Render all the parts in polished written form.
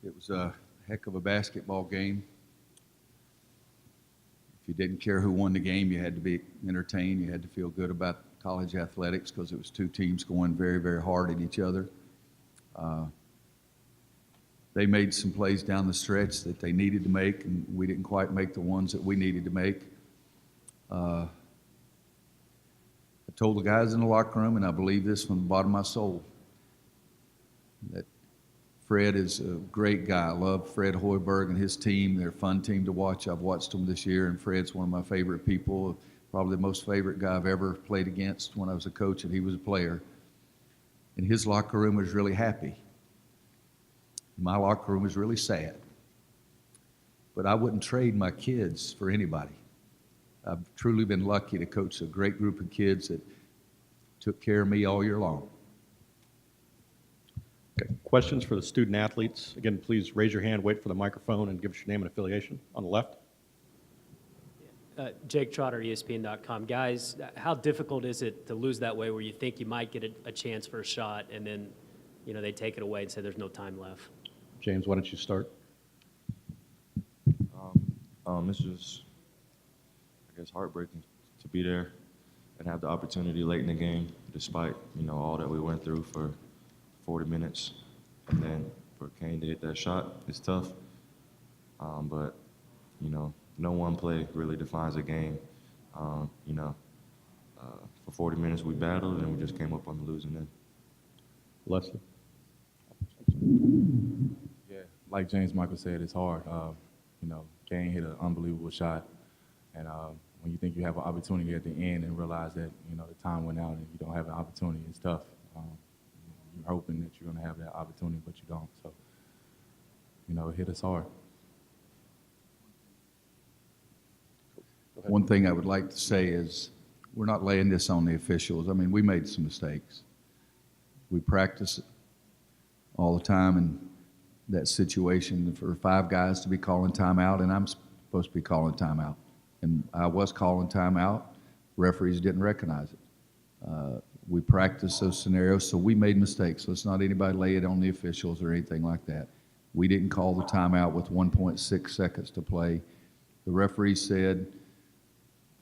It was a heck of a basketball game. If you didn't care who won the game, you had to be entertained. You had to feel good about college athletics because it was two teams going very, very hard at each other. Uh, they made some plays down the stretch that they needed to make, and we didn't quite make the ones that we needed to make. I told the guys in the locker room, and I believe this from the bottom of my soul, that Fred is a great guy. I love Fred Hoiberg and his team. They're a fun team to watch. I've watched them this year, and Fred's one of my favorite people, probably the most favorite guy I've ever played against when I was a coach and he was a player. And his locker room was really happy. My locker room was really sad. But I wouldn't trade my kids for anybody. I've truly been lucky to coach a great group of kids that took care of me all year long. Okay. Questions for the student athletes? Again, please raise your hand, wait for the microphone, and give us your name and affiliation. On the left. Jake Trotter, ESPN.com. Guys, how difficult is it to lose that way where you think you might get a chance for a shot and then, they take it away and say there's no time left? James, why don't you start? It's just, I guess, heartbreaking to be there and have the opportunity late in the game, despite, all that we went through for 40 minutes. And then for Kane to hit that shot, it's tough. But, no one play really defines a game. For 40 minutes we battled and we just came up on the losing end. Leslie. Yeah, like James Michael said, it's hard. Kane hit an unbelievable shot. And when you think you have an opportunity at the end and realize that, the time went out and you don't have an opportunity, it's tough. You're hoping that you're going to have that opportunity, but you don't. So, it hit us hard. One thing I would like to say is we're not laying this on the officials. I mean, we made some mistakes. We practice all the time in that situation for five guys to be calling timeout, and I'm supposed to be calling timeout. And I was calling timeout. Referees didn't recognize it. We practiced those scenarios, so we made mistakes. Let's not anybody lay it on the officials or anything like that. We didn't call the timeout with 1.6 seconds to play. The referee said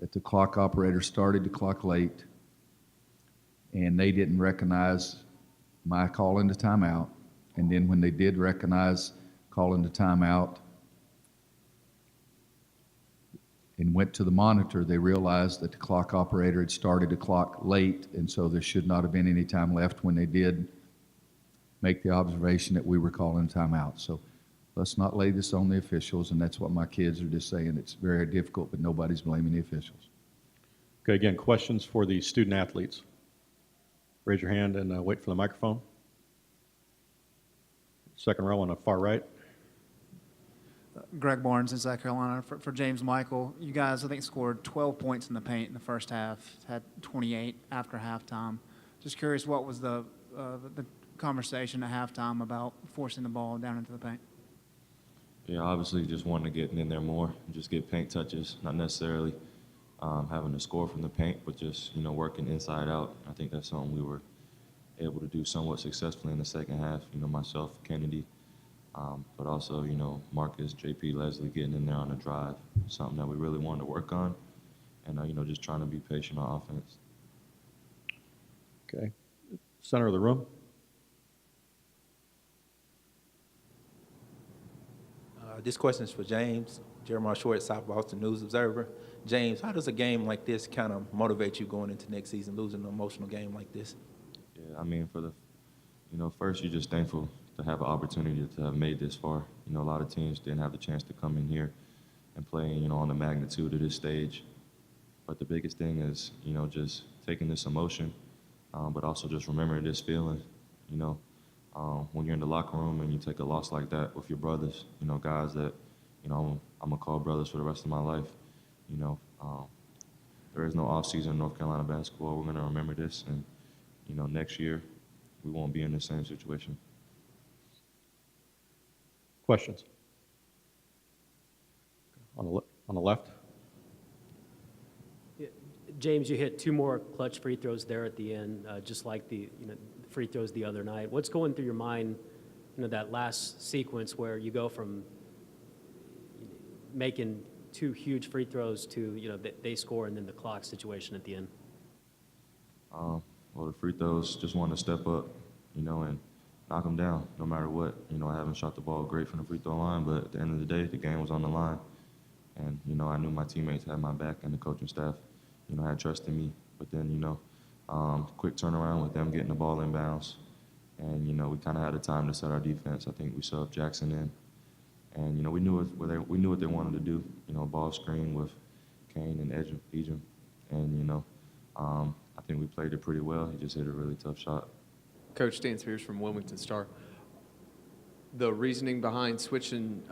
that the clock operator started the clock late, and they didn't recognize my calling the timeout. And then when they did recognize calling the timeout and went to the monitor, they realized that the clock operator had started the clock late, and so there should not have been any time left when they did make the observation that we were calling timeout. So let's not lay this on the officials, and that's what my kids are just saying. It's very difficult, but nobody's blaming the officials. Okay, again, questions for the student athletes? Raise your hand and wait for the microphone. Second row on the far right. Greg Barnes in South Carolina. For James Michael, you guys, I think, scored 12 points in the paint in the first half, had 28 after halftime. Just curious, what was the conversation at halftime about forcing the ball down into the paint? Yeah, obviously just wanting to get in there more and just get paint touches, not necessarily having to score from the paint, but just, working inside out. I think that's something we were able to do somewhat successfully in the second half. Myself, Kennedy, but also, Marcus, JP, Leslie getting in there on the drive, something that we really wanted to work on, and, just trying to be patient on offense. Okay. Center of the room. This question is for James. Jeremiah Short, South Boston News Observer. James, how does a game like this kind of motivate you going into next season, losing an emotional game like this? Yeah, I mean, first you're just thankful to have an opportunity to have made this far. A lot of teams didn't have the chance to come in here and play, on the magnitude of this stage. But the biggest thing is, just taking this emotion, but also just remembering this feeling, when you're in the locker room and you take a loss like that with your brothers, guys that, I'm going to call brothers for the rest of my life. There is no off season in North Carolina basketball. We're going to remember this, and, next year we won't be in the same situation. Questions? On the left. Yeah, James, you hit two more clutch free throws there at the end, just like the free throws the other night. What's going through your mind that last sequence where you go from making two huge free throws to, they score and then the clock situation at the end? Well, the free throws, just wanted to step up, and knock them down no matter what. I haven't shot the ball great from the free throw line, but at the end of the day, the game was on the line. And, I knew my teammates had my back and the coaching staff, had trust in me. But then, quick turnaround with them getting the ball inbounds. And, we kind of had the time to set our defense. I think we subbed Jackson in. And, we knew what they wanted to do, ball screen with Kane and Ejim. And, I think we played it pretty well. He just hit a really tough shot. Coach Stan Spears from Wilmington Star. The reasoning behind switching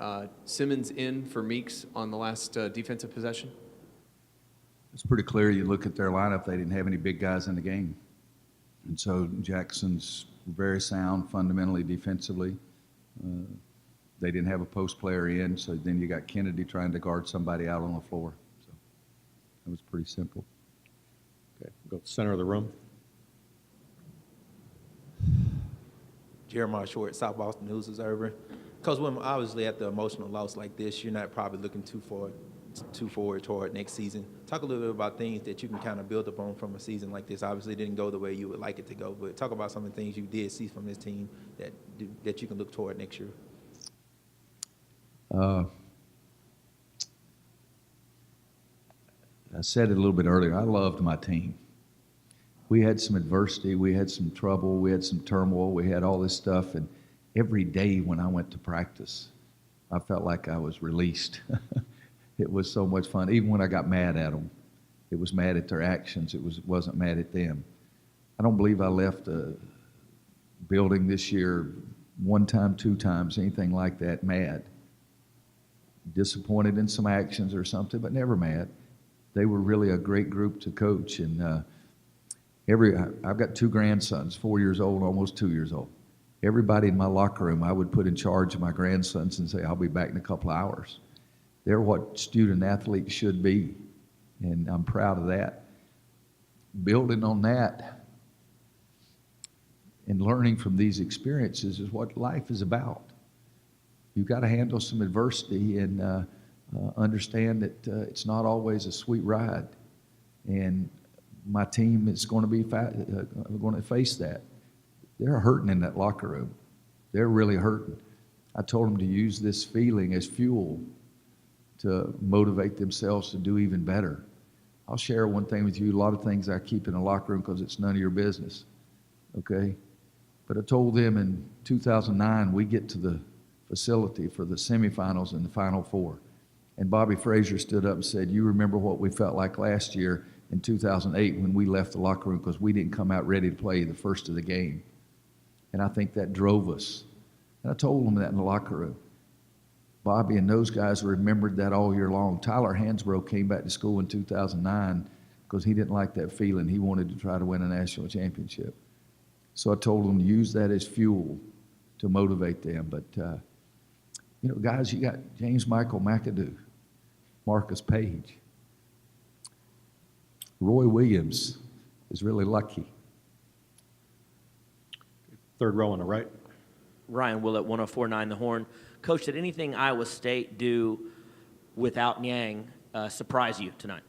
Simmons in for Meeks on the last defensive possession? It's pretty clear. You look at their lineup, they didn't have any big guys in the game. And so Jackson's very sound fundamentally defensively. They didn't have a post player in, so then you got Kennedy trying to guard somebody out on the floor. So it was pretty simple. Okay, go to the center of the room. Jeremiah Short, South Boston News Observer. Coach William, obviously at the emotional loss like this, you're not probably looking too forward toward next season. Talk a little bit about things that you can kind of build upon from a season like this. Obviously it didn't go the way you would like it to go, but talk about some of the things you did see from this team that you can look toward next year. I said it a little bit earlier. I loved my team. We had some adversity, we had some trouble, we had some turmoil, we had all this stuff, and every day when I went to practice, I felt like I was released. It was so much fun. Even when I got mad at them, it was mad at their actions. It wasn't mad at them. I don't believe I left a building this year one time, two times, anything like that, mad. Disappointed in some actions or something, but never mad. They were really a great group to coach, and I've got two grandsons, 4 years old, almost 2 years old. Everybody in my locker room I would put in charge of my grandsons and say, I'll be back in a couple of hours. They're what student athletes should be, and I'm proud of that. Building on that and learning from these experiences is what life is about. You've got to handle some adversity and understand that it's not always a sweet ride. And my team is going to be going to face that. They're hurting in that locker room. They're really hurting. I told them to use this feeling as fuel to motivate themselves to do even better. I'll share one thing with you. A lot of things I keep in the locker room because it's none of your business, okay? But I told them in 2009 we get to the facility for the semifinals and the Final Four. And Bobby Frazier stood up and said, you remember what we felt like last year in 2008 when we left the locker room because we didn't come out ready to play the first of the game. And I think that drove us. And I told them that in the locker room. Bobby and those guys remembered that all year long. Tyler Hansbrough came back to school in 2009 because he didn't like that feeling. He wanted to try to win a national championship. So I told them to use that as fuel to motivate them. But, guys, you got James Michael McAdoo, Marcus Page. Roy Williams is really lucky. Third row on the right. Ryan Willett, 104.9 The Horn. Coach, did anything Iowa State do without Niang surprise you tonight?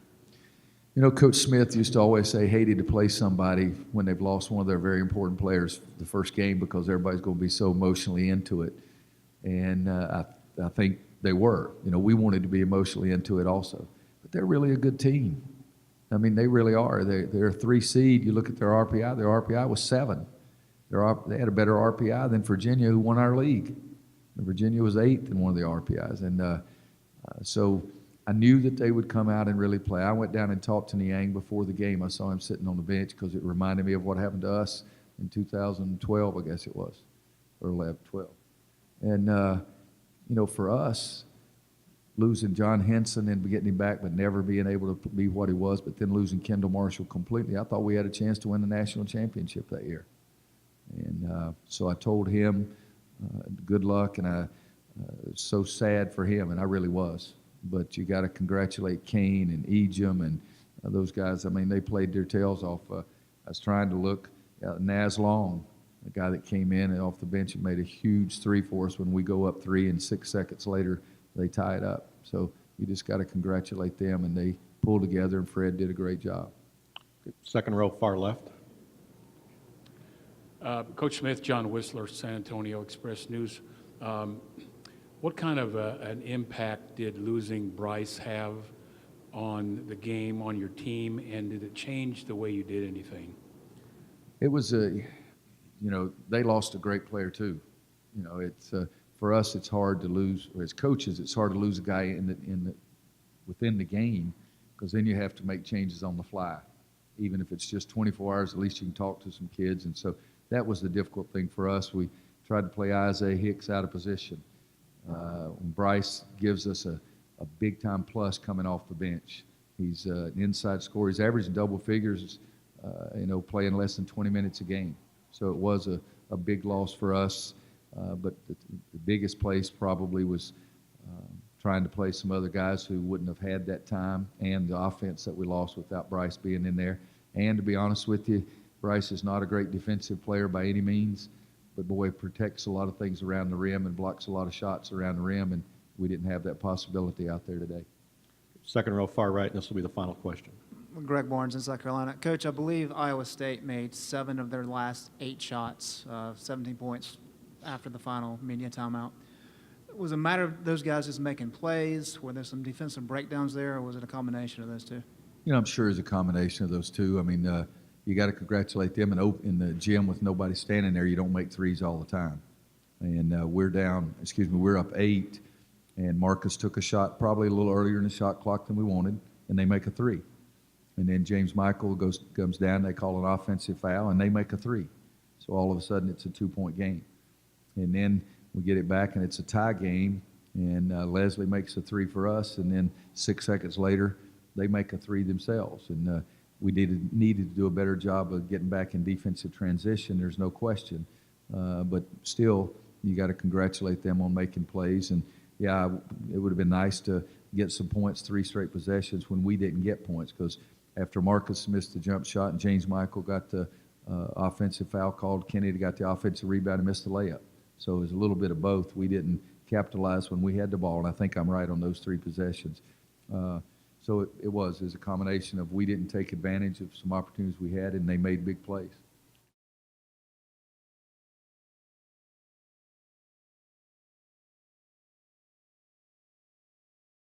Coach Smith used to always say hated to play somebody when they've lost one of their very important players the first game because everybody's going to be so emotionally into it. And I think they were. We wanted to be emotionally into it also. But they're really a good team. I mean, they really are. They're a 3 seed. You look at their RPI was 7. They had a better RPI than Virginia, who won our league. And Virginia was 8th in one of the RPIs. And so I knew that they would come out and really play. I went down and talked to Niang before the game. I saw him sitting on the bench because it reminded me of what happened to us in 2012, I guess it was, or 11, 12. And, for us, losing John Henson and getting him back but never being able to be what he was, but then losing Kendall Marshall completely, I thought we had a chance to win the national championship that year. And so I told him good luck, and I was so sad for him, and I really was. But you got to congratulate Kane and Ejim and those guys. I mean, they played their tails off. I was trying to look. Naz Long a guy that came in and off the bench and made a huge three for us when we go up 3, and 6 seconds later they tie it up. So you just got to congratulate them, and they pulled together, and Fred did a great job. Second row, far left. Coach Smith, John Whistler, San Antonio Express News. What kind of an impact did losing Bryce have on the game, on your team, and did it change the way you did anything? It was they lost a great player too. It's for us, it's hard to lose, or as coaches, it's hard to lose a guy within the game, because then you have to make changes on the fly. Even if it's just 24 hours, at least you can talk to some kids. And so that was the difficult thing for us. We tried to play Isaiah Hicks out of position. Bryce gives us a big-time plus coming off the bench. He's an inside scorer. He's averaging double figures, playing less than 20 minutes a game. So it was a big loss for us. But the biggest place probably was trying to play some other guys who wouldn't have had that time, and the offense that we lost without Bryce being in there. And to be honest with you, Bryce is not a great defensive player by any means, but boy, protects a lot of things around the rim and blocks a lot of shots around the rim, and we didn't have that possibility out there today. Second row, far right, and this will be the final question. Greg Barnes in South Carolina. Coach, I believe Iowa State made 7 of their last 8 shots, 17 points after the final media timeout. Was it a matter of those guys just making plays? Were there some defensive breakdowns there, or was it a combination of those two? I'm sure it's a combination of those two. I mean, you got to congratulate them. In the gym with nobody standing there, you don't make threes all the time. And we're up 8, and Marcus took a shot probably a little earlier in the shot clock than we wanted, and they make a 3. And then James Michael comes down, they call an offensive foul, and they make a 3. So all of a sudden it's a 2-point game. And then we get it back, and it's a tie game, and Leslie makes a 3 for us, and then 6 seconds later, they make a 3 themselves. And we needed to do a better job of getting back in defensive transition, there's no question. But still, you got to congratulate them on making plays. And, yeah, it would have been nice to get some points, 3 straight possessions, when we didn't get points, because after Marcus missed the jump shot and James Michael got the offensive foul called, Kennedy got the offensive rebound and missed the layup. So it was a little bit of both. We didn't capitalize when we had the ball, and I think I'm right on those 3 possessions. So it was a combination of we didn't take advantage of some opportunities we had, and they made big plays.